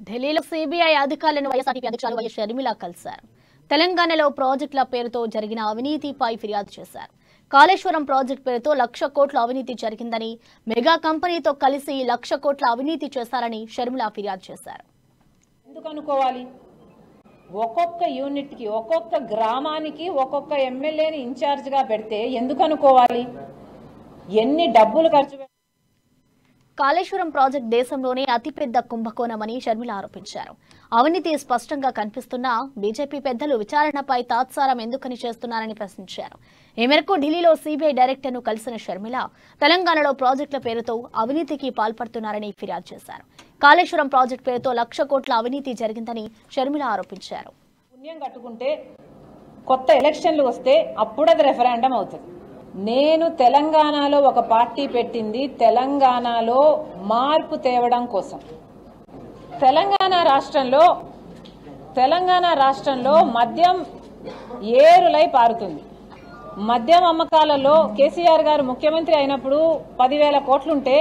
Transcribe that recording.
ఢిల్లీలో సిబిఐ అధికారులను వైఎస్ఆర్సీపీ అధ్యక్షురాలు వైఎస్ షర్మిల కలిశారు. తెలంగాణలో ప్రాజెక్టుల పేరుతో జరిగిన అవినీతిపై ఫిర్యాదు చేశారు. కాళేశ్వరం ప్రాజెక్టు పేరుతో 1,00,000 కోట్ల అవినీతి జరిగిందని, మెగా కంపెనీతో కలిసి 1,00,000 కోట్ల అవినీతి చేశారని షర్మిల ఫిర్యాదు చేశారు. ఎందుకు అనుకోవాలి? ఒక్కొక్క యూనిట్ కి, ఒక్కొక్క గ్రామానికి ఒక్కొక్క ఎమ్మెల్యేని ఇన్ఛార్జ్ గా పెడితే ఎందుకు అనుకోవాలి? ఎన్ని డబ్బులు ఖర్చు కాళేశ్వరం ప్రాజెక్టు దేశంలోనే అతిపెద్ద కుంభకోణమని షర్మిల ఆరోపించారు. అవినీతి స్పష్టంగా కనిపిస్తున్నా బీజేపీ పెద్దలు విచారణపై తాత్సారం ఎందుకని చేస్తున్నారని ప్రశ్నించారు. ఈ మేరకు ఢిల్లీలో సిబిఐ డైరెక్టర్ను కలిసిన షర్మిల తెలంగాణలో ప్రాజెక్టుల పేరుతో అవినీతికి పాల్పడుతున్నారని ఫిర్యాదు చేశారు. కాళేశ్వరం ప్రాజెక్టు పేరుతో 1,00,000 కోట్ల అవినీతి జరిగిందని షర్మిల ఆరోపించారు. పుణ్యం కట్టుకుంటే కొత్త ఎలక్షన్లు వస్తే అప్పుడు అది రెఫరెండం అవుతుంది. నేను తెలంగాణలో ఒక పార్టీ పెట్టింది తెలంగాణలో మార్పు తేవడం కోసం. తెలంగాణ రాష్ట్రంలో మద్యం ఏరులై పారుతుంది. మద్యం అమ్మకాలలో కేసీఆర్ గారు ముఖ్యమంత్రి అయినప్పుడు 10,000 కోట్లుంటే